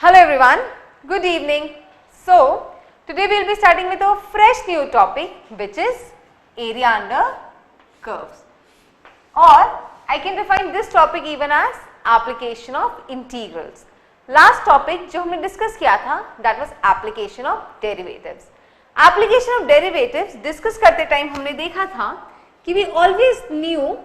Hello everyone, good evening. So, today we will be starting with a fresh new topic which is area under curves, or I can define this topic even as application of integrals. Last topic जो हमने discuss किया था that was application of derivatives. Application of derivatives discuss करते time हमने देखा था कि we always knew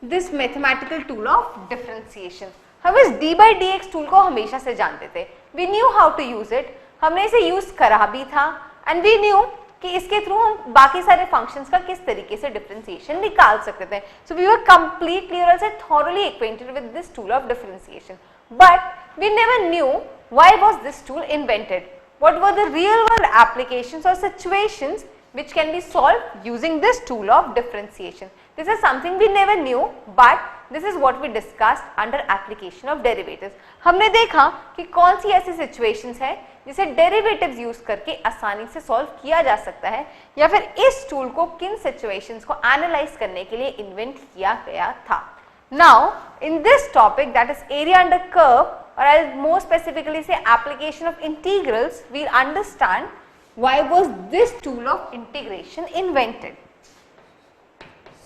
this mathematical tool of differentiation. हम इस d by dx टूल को हमेशा से जानते थे. We knew how to use it. हमने इसे यूज करा भी था and we knew कि इसके थ्रू हम बाकी सारे फंक्शंस का किस तरीके से डिफरेंशिएशन निकाल सकते थे. So we were completely or also thoroughly acquainted with this tool of differentiation. But we never knew why was this tool invented. What were the real world applications or situations which can be solved using this tool of differentiation. This is something we never knew, but this is what we discussed under application of derivatives. हमने देखा कि कौन सी ऐसी situations है जिसे derivatives use करके आसानी से solve किया जा सकता है, या फिर इस tool को किन situations को analyze करने के लिए invent किया गया था. Now, in this topic, that is area under curve, or I'll more specifically say application of integrals, we'll understand why was this tool of integration invented.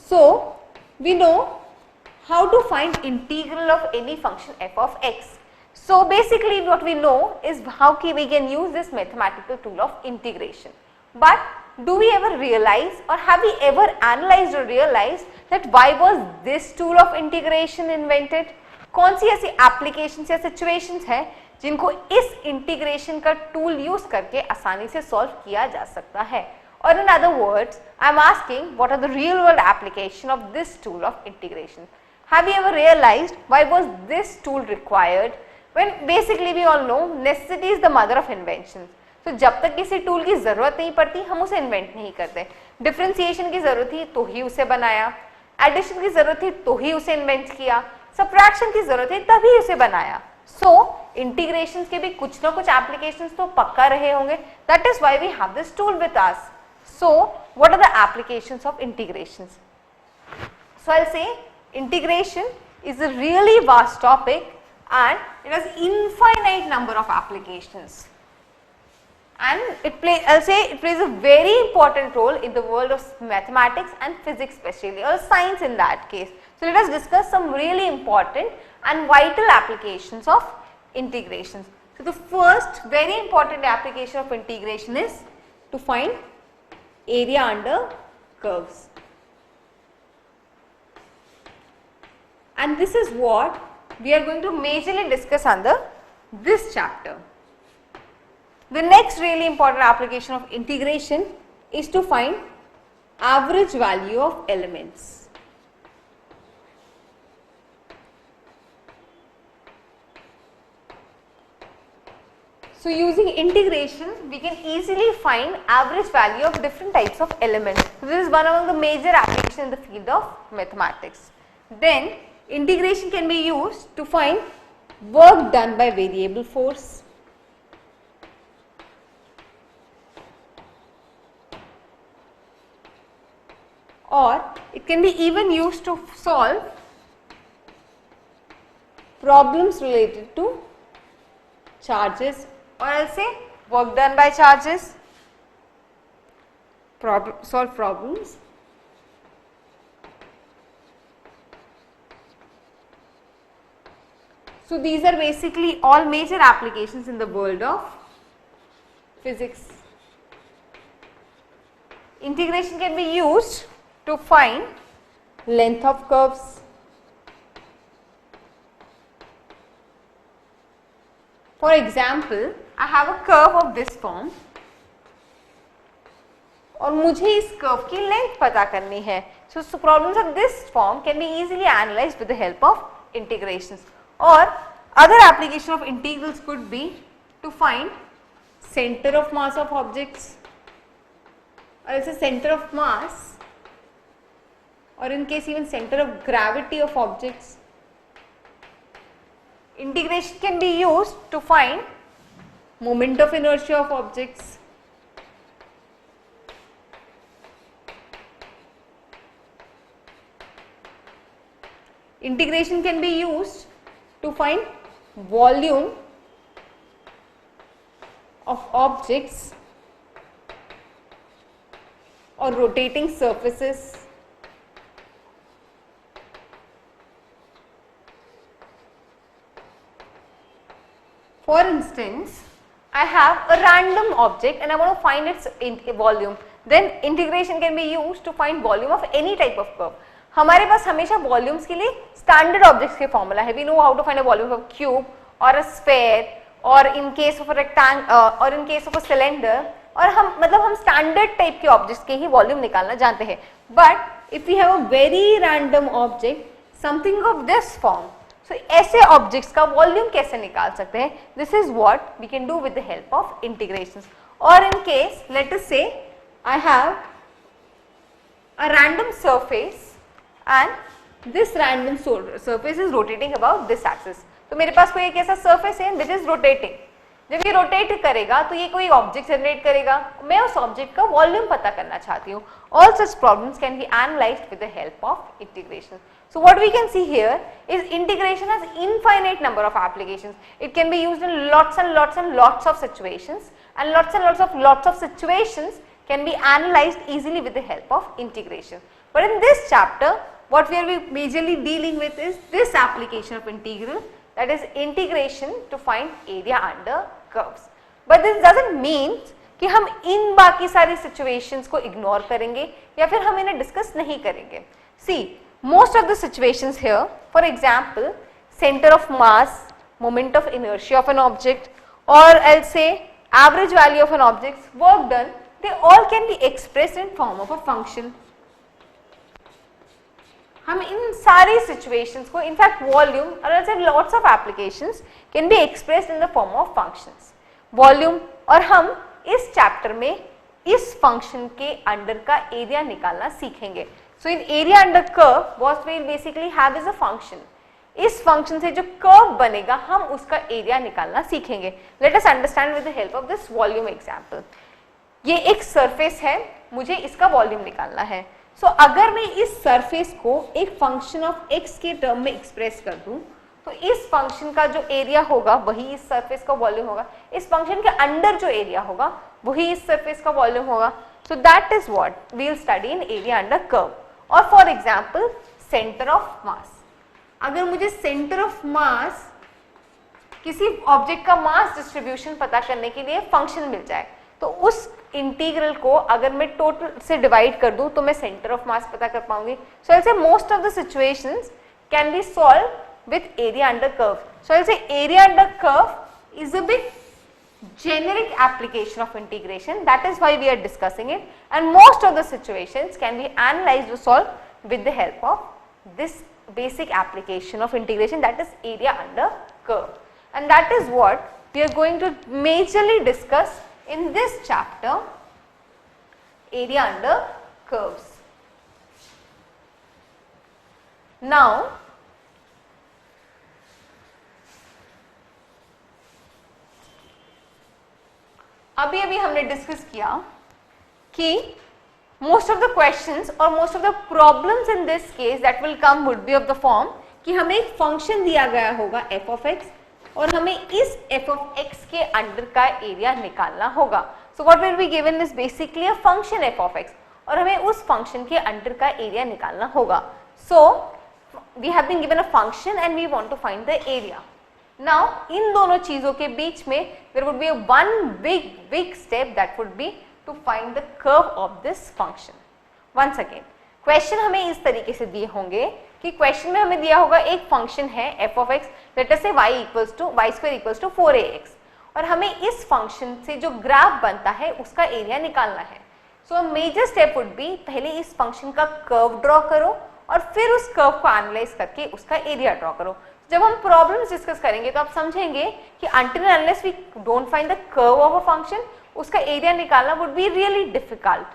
So, we know how to find integral of any function f of x. So, basically what we know is how we can use this mathematical tool of integration. But do we ever realize, or have we ever analyzed or realized that why was this tool of integration invented? कौन सी ऐसी applications या situations है जिनको इस integration का tool use करके आसानी से सॉल्व किया जा सकता है. और in other words I am asking what are the real world application of this tool of integration. Have you ever realized why was this tool required when basically we all know necessity is the mother of invention. तो जब तक किसी tool की जरूरत नहीं पड़ती हम उसे इन्वेंट नहीं करते. डिफरेंशिएशन की जरूरत थी तो ही उसे बनाया, एडिशन की जरूरत थी तो ही उसे इन्वेंट किया, सब्ट्रैक्शन की जरूरत थी तभी उसे बनाया. So, integrations के भी कुछ ना कुछ applications तो पक्का रहे होंगे. That is why we have this tool with us. So, what are the applications of integrations? So, I'll say integration is a really vast topic and it has infinite number of applications. And I'll say it plays a very important role in the world of mathematics and physics especially, or science in that case. So, let us discuss some really important and vital applications of integrations. So, the first very important application of integration is to find area under curves. And this is what we are going to majorly discuss under this chapter. The next really important application of integration is to find average value of elements. So, using integration we can easily find average value of different types of elements. So, this is one among the major applications in the field of mathematics. Then integration can be used to find work done by variable force, or it can be even used to solve problems related to charges, or I'll say work done by charges, solve problems so these are basically all major applications in the world of physics. Integration can be used to find length of curves, for example, I have a curve of this form और मुझे इस curve की length पता करनी है. So, problems of this form can be easily analyzed with the help of integrations. Or other application of integrals could be to find center of mass of objects, or it's a center of mass, or in case even center of gravity of objects. Integration can be used to find moment of inertia of objects. Integration can be used to find volume of objects or rotating surfaces for instance I have a random object and I want to find its volume, then integration can be used to find volume of any type of curve. हमारे पास हमेशा volumes के लिए standard objects के formula है. We know how to find a volume of cube और a sphere और in case of a rectangle और in case of a cylinder, और हम मतलब हम स्टैंडर्ड टाइप के ऑब्जेक्ट्स के ही वॉल्यूम निकालना जानते हैं. But if we have a very random object something of this form, so ऐसे ऑब्जेक्ट्स का वॉल्यूम कैसे निकाल सकते हैं? This is what we can do with the help of integrations. और in case let us say I have a random surface and this random surface is rotating about this axis. तो मेरे पास कोई एक ऐसा surface है which is rotating. जब ये rotate करेगा तो ये कोई ऑब्जेक्ट जनरेट करेगा, मैं उस ऑब्जेक्ट का वॉल्यूम पता करना चाहती हूँ. All such problems can be analyzed with the help of integration. So what we can see here is integration has infinite number of applications. It can be used in lots and lots and lots of situations, and lots of situations can be analyzed easily with the help of integration. But in this chapter, what we are majorly dealing with is this application of integral, that is integration to find area under curves. But this doesn't mean कि हम इन बाकी सारी situations को ignore करेंगे या फिर हम इन्हें discuss नहीं करेंगे. See, most of the situations here, for example, center of mass, moment of inertia of an object, or I'll say average value of an object, work done, they all can be expressed in form of a function. हम इन सारी situations को, in fact volume or I'll say lots of applications can be expressed in the form of functions. Volume, और हम इस chapter में इस function के under का area निकालना सीखेंगे. So in area under curve, what we basically have is a function. इस function से जो curve बनेगा हम उसका area निकालना सीखेंगे. Let us understand with the help of this volume example. ये एक सरफेस है, मुझे इसका वॉल्यूम निकालना है. सो अगर मैं इस सरफेस को एक फंक्शन ऑफ x के टर्म में एक्सप्रेस कर दूं, तो इस फंक्शन का जो एरिया होगा वही इस सरफेस का वॉल्यूम होगा, इस फंक्शन के अंडर जो एरिया होगा वही इस सरफेस का वॉल्यूम होगा. So that is what we will study in area under curve. और for example center of mass, अगर मुझे सेंटर ऑफ मास किसी ऑब्जेक्ट का मास डिस्ट्रीब्यूशन पता करने के लिए फंक्शन मिल जाए, तो उस इंटीग्रल को अगर मैं टोटल से डिवाइड कर दूं तो मैं सेंटर ऑफ मास पता कर पाऊंगी. So I will say most of the situations can be solve with area under curve. So I will say area under curve is a big generic application of integration, that is why we are discussing it, and most of the situations can be analyzed or solved with the help of this basic application of integration, that is area under curve. And that is what we are going to majorly discuss in this chapter, area under curves. Now अभी हमने discuss किया कि most of the questions और most of the problems in this case that will come would be of the form कि हमें एक function दिया गया होगा f of x और हमें इस f of x के अंडर का एरिया निकालना होगा. So what will be given is basically a function f of x और हमें उस फंक्शन के अंडर का एरिया निकालना होगा. So we have been given a function and we want to find the area. Now इन दोनों चीजों के बीच में there would be one big step that would be to find the curve of this function. Once again question हमें इस तरीके से दिए होंगे कि क्वेश्चन में हमें दिया होगा एक फंक्शन है f of x, late us से y square equals to 4ax और हमें इस फंक्शन से जो ग्राफ बनता है उसका एरिया निकालना है. So major step would be पहले इस फंक्शन का कर्व ड्रॉ करो और फिर उस कर्व को एनालाइज करके उसका एरिया ड्रॉ करो. जब हम प्रॉब्लम्स डिस्कस करेंगे तो आप समझेंगे कि until and unless we don't find the curve of a function, उसका एरिया निकालना would be really difficult.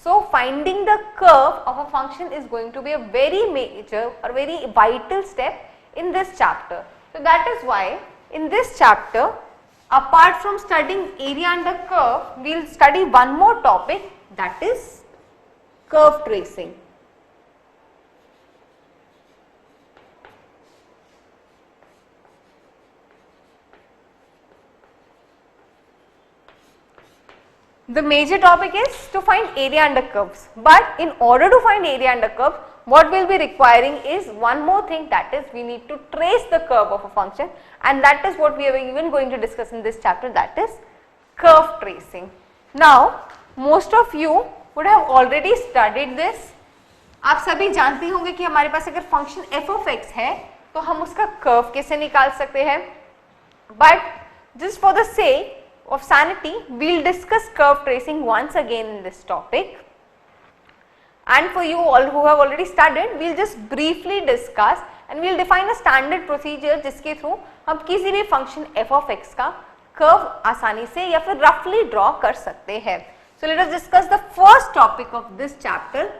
So finding the curve of a function is going to be a very major और very vital step in this chapter. So that is why in this chapter apart from studying area under curve, we will study one more topic, that is curve tracing. The major topic is to find area under curves, but in order to find area under curve, what we will be requiring is one more thing, that is we need to trace the curve of a function, and that is what we are even going to discuss in this chapter, that is curve tracing. Now most of you would have already studied this. आप सभी जानते होंगे कि हमारे पास अगर function f of x है तो हम उसका कर्व कैसे निकाल सकते हैं, but just for the sake of sanity we will discuss curve tracing once again in this topic, and for you all who have already studied we will just briefly discuss and we will define a standard procedure जिसके through हम किसी भी function f of x का curve आसानी से या फिर रफली ड्रॉ कर सकते हैं. So let us discuss the first topic of this chapter,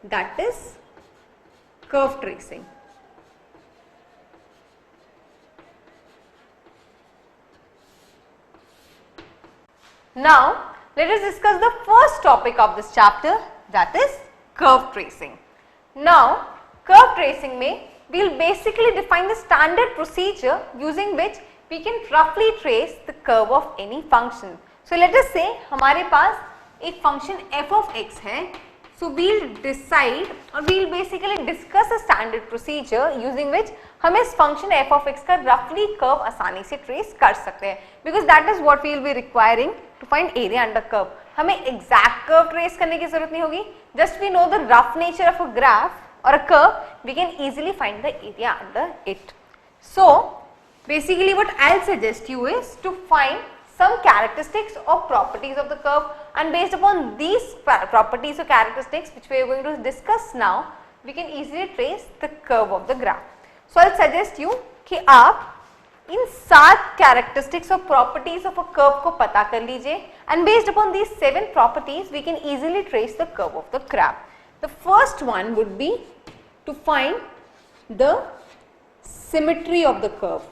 that is curve tracing. Now let us discuss the first topic of this chapter, that is curve tracing. Now curve tracing में we will basically define the standard procedure using which we can roughly trace the curve of any function. So let us say हमारे पास एक function f of x है. So we will decide or we will basically discuss a standard procedure using which हम इस function f of x का roughly curve आसानी से trace कर सकते हैं, because that is what we will be requiring to find area under curve. हमें exact curve trace करने की जरूरत नहीं होगी, just we know the rough nature of a graph or a curve, we can easily find the area under it. So basically what I'll suggest you is to find some characteristics or properties of the curve, and based upon these properties or characteristics which we are going to discuss now, we can easily trace the curve of the graph. So I'll suggest you कि आप इन 7 characteristics or properties of a curve को पता कर लीजिए, and based upon these 7 properties we can easily trace the curve of the graph. The first one would be to find the symmetry of the curve.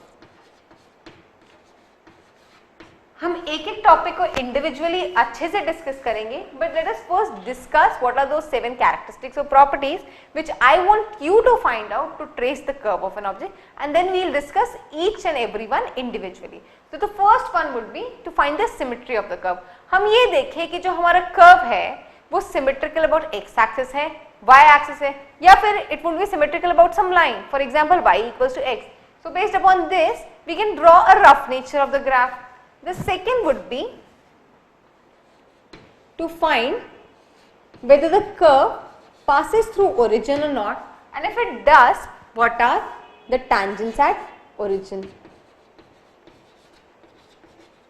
हम एक एक topic को individually अच्छे से डिस्कस करेंगे, but let us first discuss what are those 7 characteristics और properties which I want you to find out to trace the curve of an object, and then we will discuss each and every one individually. तो the first one would be to find the symmetry of the curve. हम ये देखें कि जो हमारा curve है वो symmetrical about x axis है, वाई एक्सिस है, या फिर it would be symmetrical about some line, for example y equals to x. So based upon this we can draw a rough nature of the graph. The second would be to find whether the curve passes through origin or not, and if it does, what are the tangents at origin.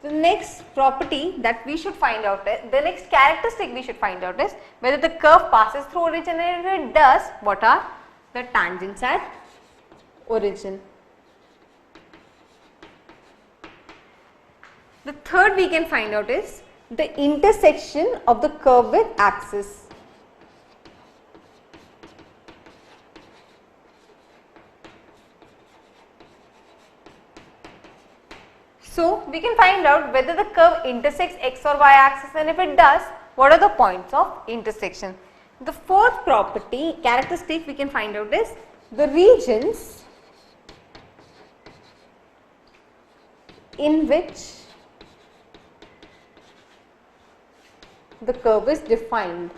The next property that we should find out is, the next characteristic we should find out is whether the curve passes through origin, and if it does, what are the tangents at origin. The third we can find out is the intersection of the curve with axis. So we can find out whether the curve intersects x or y axis, and if it does, what are the points of intersection. The fourth property characteristic we can find out is the regions in which the curve is defined.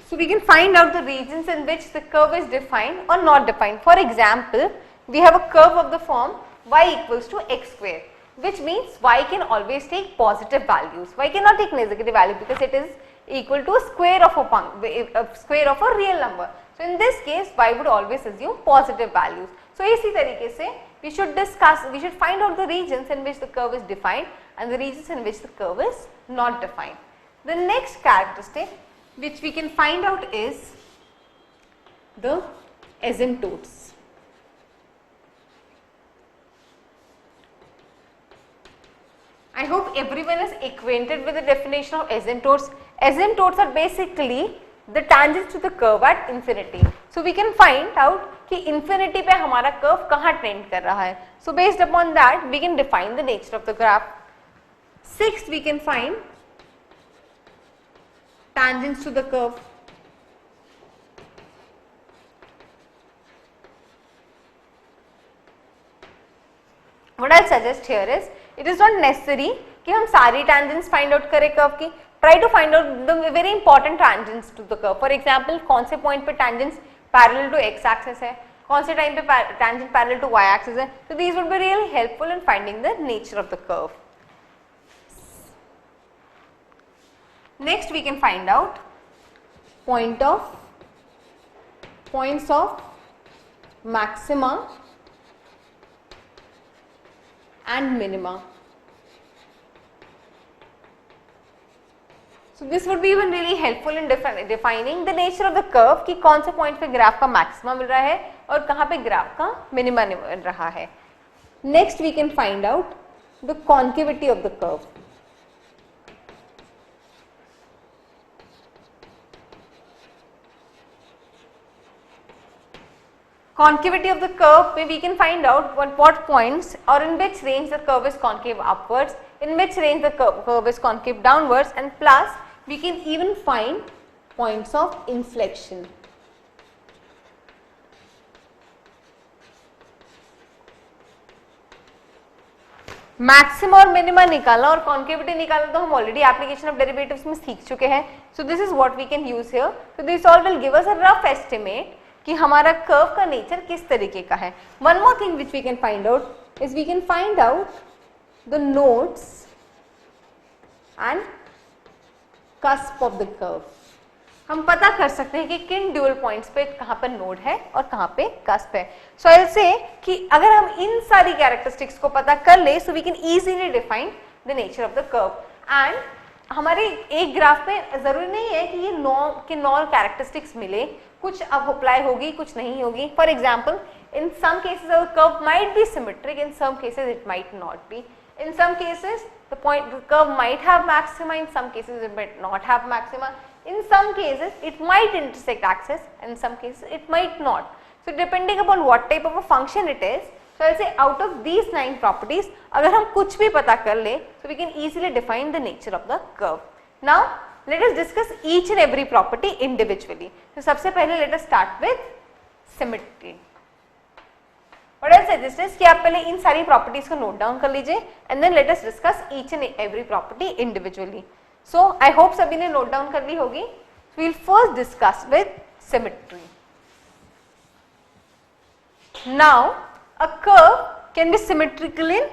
So we can find out the regions in which the curve is defined or not defined. For example, we have a curve of the form y equals to x square, which means y can always take positive values. Y cannot take negative value because it is equal to a square of a real number. So in this case y would always assume positive values. So इसी तरीके से we should find out the regions in which the curve is defined and the regions in which the curve is not defined. The next characteristic which we can find out is the asymptotes. I hope everyone is acquainted with the definition of asymptotes. Asymptotes are basically the tangents to the curve at infinity. So we can find out कि infinity पे हमारा curve कहाँ trend कर रहा है. So based upon that we can define the nature of the graph. Sixth, we can find tangents to the curve. What I'll suggest here is, it is not necessary कि हम सारी tangents find out करें curve की. Try to find out the very important tangents to the curve. For example, कौन से point पे tangents parallel to x axis है, कौन से time पे tangent parallel to y axis है. So these would be really helpful in finding the nature of the curve. Next we can find out points of maxima and minima. So this would be even really helpful in defining the nature of the curve कि कौन से point पे graph का maxima मिल रहा है और कहाँ पे ग्राफ का मिनिमा मिल रहा है. Next we can find out the concavity of the curve. Concavity of the curve, we can find out what points or in which range the curve is concave upwards, in which range the curve is concave downwards, and plus we can even find points of inflection. Maxima और minima निकालना और concavity निकालना तो हम already application of derivatives में सीख चुके हैं. So this is what we can use here. So this all will give us a rough estimate कि हमारा कर्व का नेचर किस तरीके का है. One more thing which we can find out is we can find out the nodes and cusp of the curve. हम पता कर सकते हैं कि किन ड्यूअल पॉइंट्स पे कहाँ पर नोड है और कहाँ पे कस्प है. सो आई विल से कि अगर हम इन सारी कैरेक्टरिस्टिक्स को पता कर ले, so we can easily define the nature of the curve. And हमारे एक ग्राफ में जरूरी नहीं है कि ये नॉन कैरेक्टरिस्टिक्स मिले, कुछ अब अप्लाई होगी कुछ नहीं होगी. For example, in some cases our curve might be symmetric, in some cases it might not be. In some cases the curve might have maxima, in some cases it might not have maxima, in some cases it might intersect axis, and in some cases it might not. So depending upon what type of a function it is, so I will say out of these 9 properties अगर हम कुछ भी पता कर ले, so we can easily define the nature of the curve. Now let us discuss each and every property individually. So सबसे पहले let us start with symmetry. What I suggest is कि आप पहले इन सारी प्रॉपर्टीज को नोट डाउन कर लीजिए and then let us discuss each and every property individually. So I hope सभी ने नोट डाउन कर ली होगी. We will first discuss with symmetry. Now a curve can be symmetrical in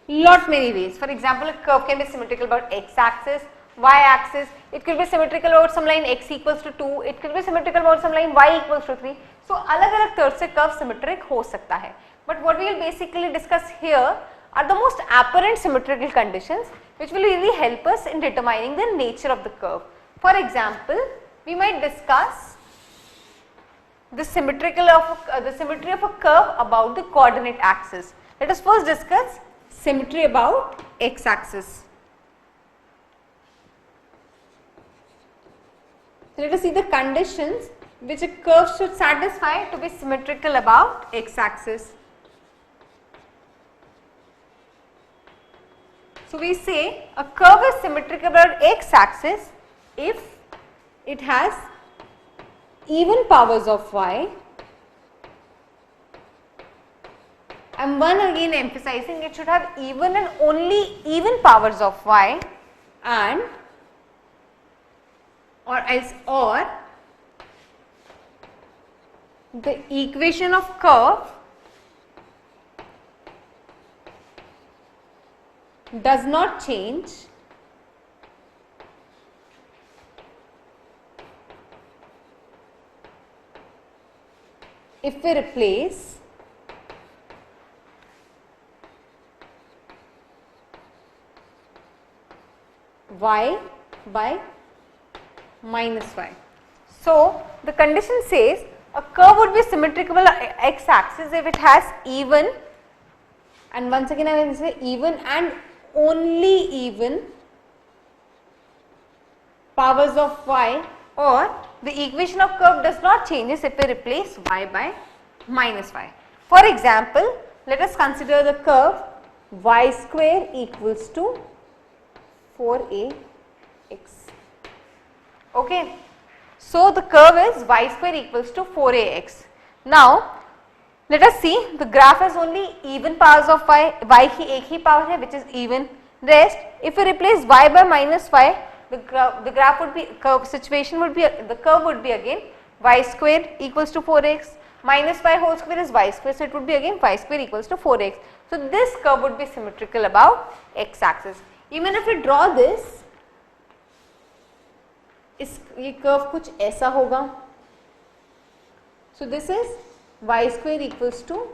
lot many ways. For example, a curve can be symmetrical about x axis, y axis. It could be symmetrical about some line x equals to 2. It could be symmetrical about some line y equals to 3. So अलग अलग तरह से curve symmetric हो सकता है. But what we will basically discuss here are the most apparent symmetrical conditions which will really help us in determining the nature of the curve. For example, we might discuss the symmetry of a curve about the coordinate axis. Let us first discuss symmetry about x axis. So let us see the conditions which a curve should satisfy to be symmetrical about x axis. So we say a curve is symmetrical about x axis if it has even powers of y. And one again emphasizing it should have even and only even powers of y, and or the equation of curve does not change if we replace y by minus y. So the condition says a curve would be symmetrical x axis if it has even, and once again I will say even and only even powers of y, or the equation of curve does not change if we replace y by minus y. For example, let us consider the curve y square equals to 4ax. Okay. So the curve is y square equals to 4ax. Now Let us see, the graph has only even powers of y की एक ही power है which is even. Rest, if we replace y by minus y, the graph would be, situation would be, the curve would be again y square equals to 4x, minus y whole square is y square, so it would be again y square equals to 4x. So this curve would be symmetrical about x axis. Even if we draw this, ये curve कुछ ऐसा होगा. So this is y square equals to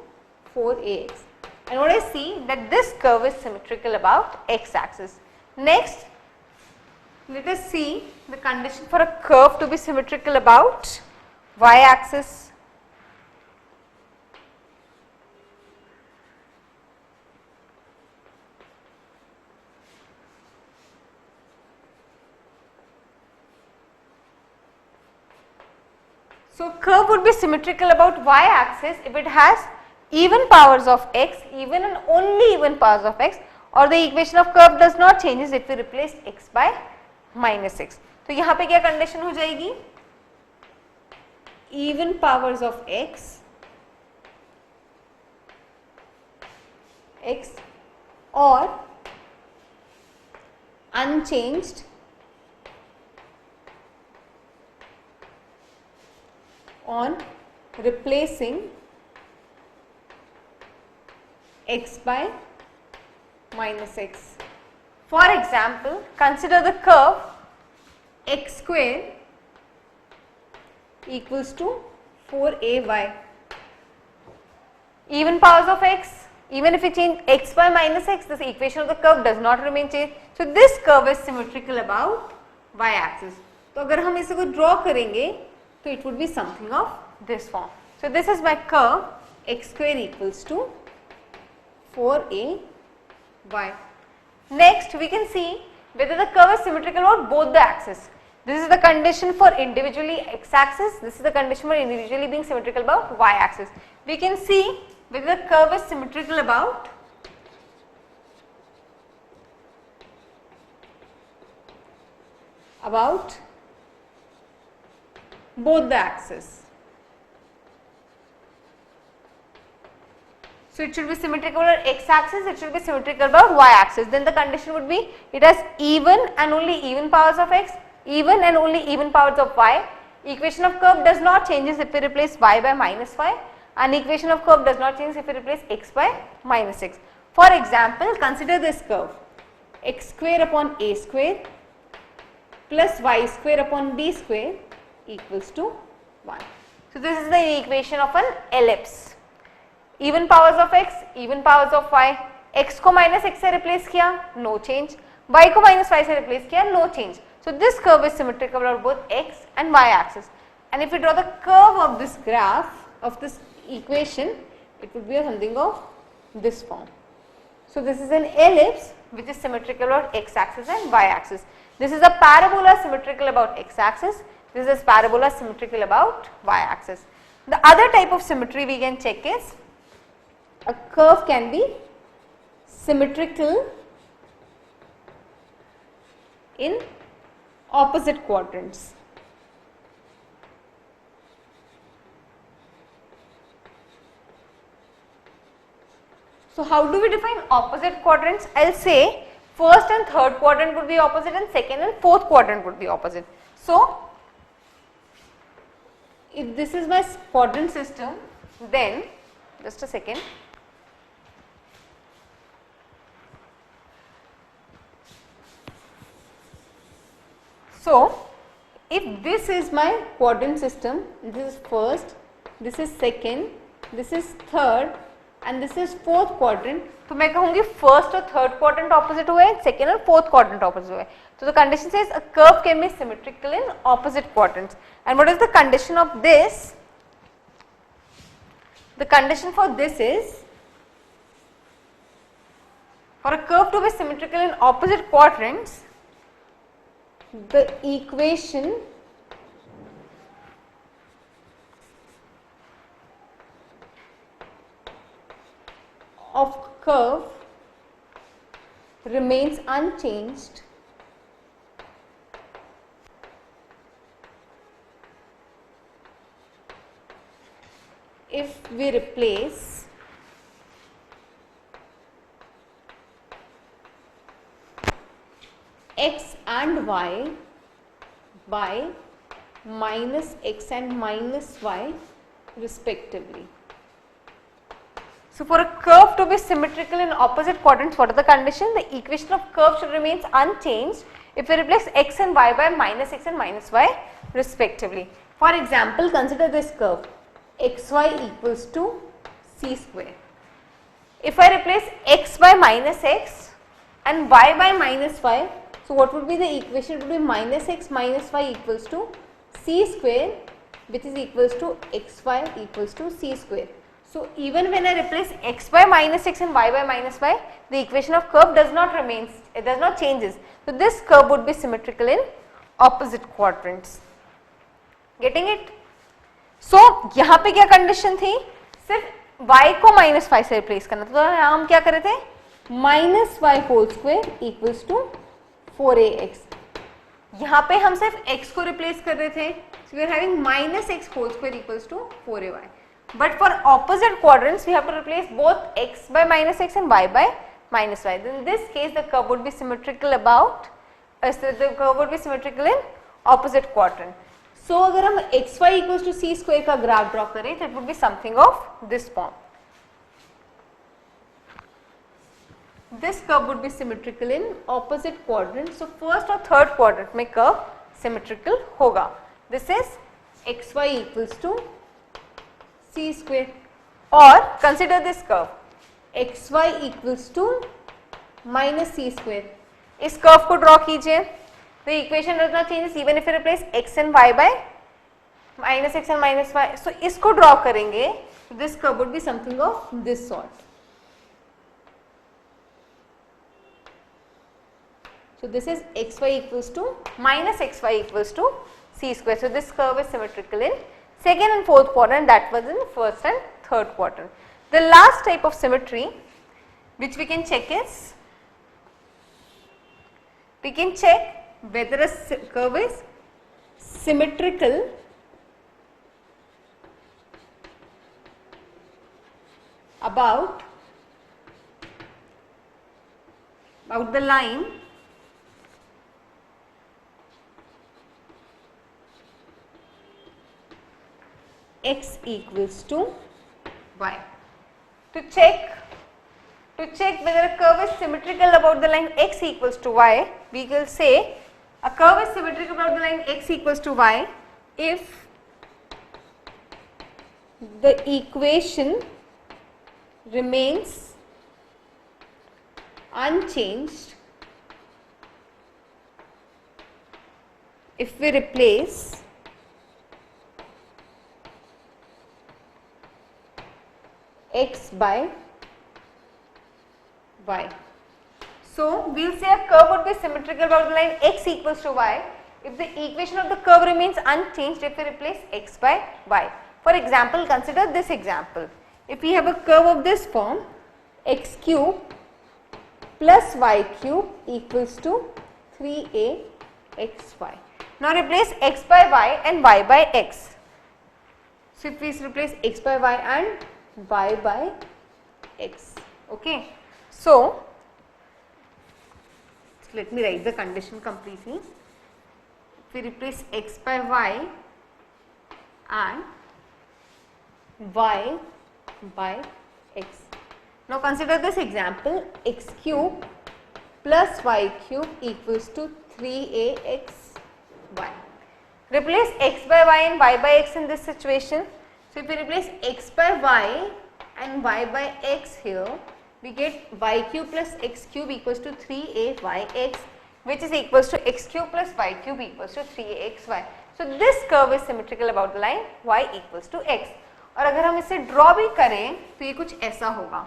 4ax. And what I see that this curve is symmetrical about x axis. Next, let us see the condition for a curve to be symmetrical about y axis. So curve would be symmetrical about y axis if it has even powers of x, even and only even powers of x, or the equation of curve does not changes if we replace x by minus x. तो यहाँ पे क्या condition हो जाएगी? Even powers of x or unchanged on replacing x by minus x. For example, consider the curve x square equals to 4ay. Even powers of x, even if we change x by minus x, this equation of the curve does not remain changed. So this curve is symmetrical about y axis. तो अगर हम इसे को draw करेंगे तो it would be something of this form. So this is my curve x square equals to 4ay. Next we can see whether the curve is symmetrical about both the axes. This is the condition for individually x axis, this is the condition for individually being symmetrical about y axis. We can see whether the curve is symmetrical about both the axes. So it should be symmetrical about x axis, it should be symmetrical about y axis. Then the condition would be it has even and only even powers of x, even and only even powers of y. Equation of curve does not changes if we replace y by minus y, and equation of curve does not change if we replace x by minus x. For example, consider this curve x square upon a square plus y square upon b square equals to 1. So this is the equation of an ellipse. Even powers of x, even powers of y, x को minus x से replace किया, no change, y को minus y से replace किया, no change. So this curve is symmetrical about both x and y axis. And if we draw the curve of this graph, of this equation, it would be something of this form. So this is an ellipse which is symmetrical about x axis and y axis. This is a parabola symmetrical about x axis, this is a parabola symmetrical about y axis. The other type of symmetry we can check is a curve can be symmetrical in opposite quadrants. So how do we define opposite quadrants? I will say first and third quadrant would be opposite and second and fourth quadrant would be opposite. So if this is my quadrant system, then just a second. So if this is my quadrant system, this is first, this is second, this is third and this is fourth quadrant, तो मैं कहूँगी first और third quadrant opposite हुए, second और fourth quadrant opposite हुए. So the condition says a curve can be symmetrical in opposite quadrants. And what is the condition of this? The condition for this is for a curve to be symmetrical in opposite quadrants, the equation of curve remains unchanged if we replace x and y by minus x and minus y respectively. So for a curve to be symmetrical in opposite quadrants, what are the conditions? The equation of curve should remain unchanged if we replace x and y by minus x and minus y respectively. For example, consider this curve xy equals to c square. If I replace x by minus x and y by minus y, so what would be the equation? It would be minus x minus y equals to c square, which is equals to xy equals to c square. So even when I replace x by minus x and y by minus y, the equation of curve does not remain, it does not changes. So this curve would be symmetrical in opposite quadrants. Getting it? So यहाँ पे क्या condition थी? सिर्फ y को minus five से replace करना था, तो यहाँ हम क्या कर रहे थे? Minus y whole square equals to 4ax. यहाँ पे हम सिर्फ x को रिप्लेस कर रहे थे, so we are having minus x whole square equals to 4ay. But for opposite quadrants, we have to replace both x by minus x and y by minus y. Then in this case, the curve would be symmetrical about, the curve would be symmetrical in opposite quadrant. So अगर हम xy equals to c square का graph draw करें, तो it would be something of this form. This curve would be symmetrical in opposite quadrant. So first or third quadrant में curve symmetrical होगा. This is xy equals to c square. Or consider this curve xy equals to minus c square. इस curve को draw कीजिए. The equation does not change even if you replace x and y by minus x and minus y. So इसको draw करेंगे. This curve would be something of this sort. So this is xy equals to minus xy equals to c square. So this curve is symmetrical in second and fourth quadrant, that was in first and third quadrant. The last type of symmetry which we can check is, we can check whether a curve is symmetrical about the line x equals to y. To check whether a curve is symmetrical about the line x equals to y, we will say a curve is symmetrical about the line x equals to y if the equation remains unchanged if we replace x by y. So we will say a curve would be symmetrical about the line x equals to y if the equation of the curve remains unchanged if we replace x by y. For example, consider this example. If we have a curve of this form, x cube plus y cube equals to 3axy. Now replace x by y and y by x. So if we replace x by y and y by x. Okay. So let me write the condition completely. If we replace x by y and y by x. Now consider this example, x cube plus y cube equals to 3axy. Replace x by y and y by x in this situation. So if we replace x by y and y by x here, we get y cube plus x cube equals to 3ayx, which is equals to x cube plus y cube equals to 3axy. So this curve is symmetrical about the line y equals to x. और अगर हम इसे draw भी करें तो ये कुछ ऐसा होगा.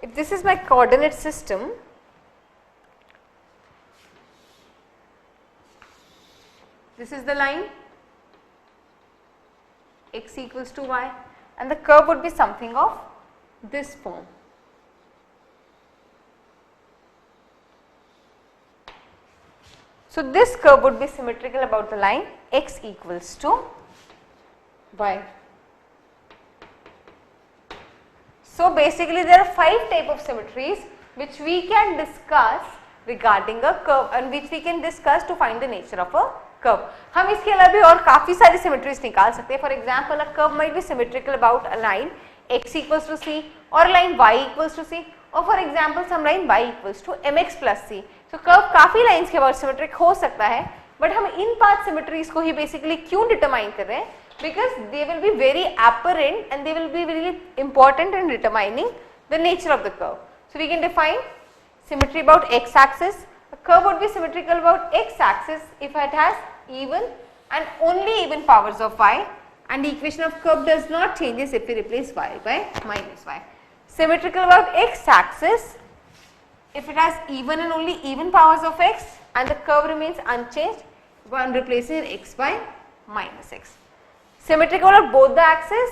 If this is my coordinate system, this is the line x equals to y and the curve would be something of this form. So this curve would be symmetrical about the line x equals to y. So basically there are 5 type of symmetries which we can discuss regarding a curve and which we can discuss to find the nature of a curve. हम इसके अलावा भी और काफी सारी symmetries निकाल सकते हैं. For example, a curve might be symmetrical about a line x equals to c or a line y equals to c, or for example some line y equals to mx plus c. So curve काफी lines के about symmetric हो सकता है, but हम इन 5 symmetries को ही basically क्यों determine कर रहे हैं? Because they will be very apparent and they will be really important in determining the nature of the curve. So we can define symmetry about x axis. A curve would be symmetrical about x axis if it has even and only even powers of y, and the equation of curve does not changes if we replace y by minus y. Symmetrical about x axis if it has even and only even powers of x and the curve remains unchanged when replacing x by minus x. Symmetrical about both the axes,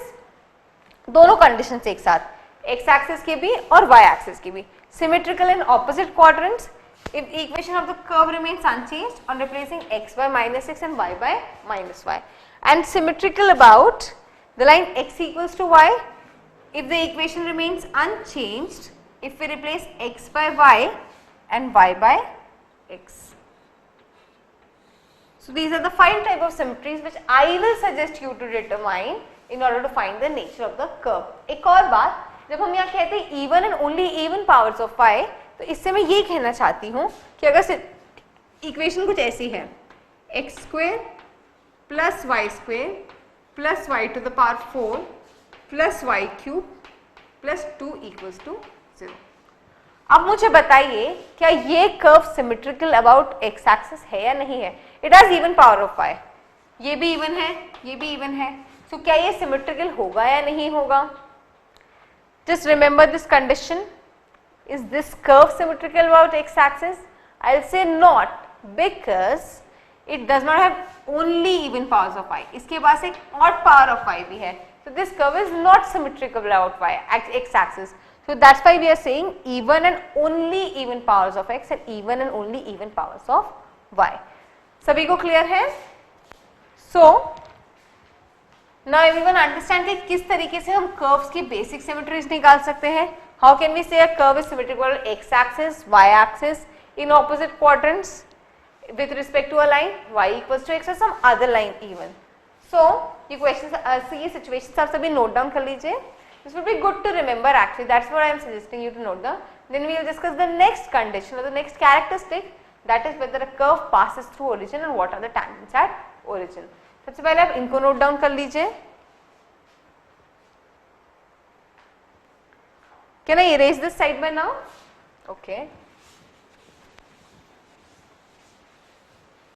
दोनों conditions एक साथ, x axis के भी और y axis के भी. Symmetrical in opposite quadrants if equation of the curve remains unchanged on replacing x by minus x and y by minus y. And symmetrical about the line x equals to y if the equation remains unchanged if we replace x by y and y by x. So these are the 5 type of symmetries which I will suggest you to determine in order to find the nature of the curve. एक और बात, जब हम यहाँ कहते हैं even and only even powers of y, तो इससे मैं ये कहना चाहती हूँ कि अगर इक्वेशन कुछ ऐसी है x square plus y square plus y to the power 4 plus y cube plus 2 equals to 0. अब मुझे बताइए क्या ये curve symmetrical about x axis है या नहीं है? It has even power of y, ये भी इवन है, ये भी इवन है, सो क्या ये सिमेट्रिकल होगा या नहीं होगा? Just remember this condition. Is this curve symmetrical about x axis? I will से not, because it does not have only even powers of y, इसके पास एक ऑड पावर ऑफ y भी है. So this curve is not symmetrical about y x axis. So that's why we are saying even and only even powers of x and even and only even powers of y. सभी को clear है? So now everyone understand कि किस तरीके से हम curves की basic symmetries निकाल सकते हैं. How can we say a curve is symmetrical about x axis, y axis in opposite quadrants with respect to a line y equals to x or some other line even. So ये questions ये situations आप सभी note down कर लीजिए. This would be good to remember actually. That's what I am suggesting you to note down. Then we will discuss the next condition or the next characteristic, that is whether a curve passes through origin and what are the tangents at origin. सबसे पहले आप इनको note down कर लीजिए. Can I erase this side by now? Okay.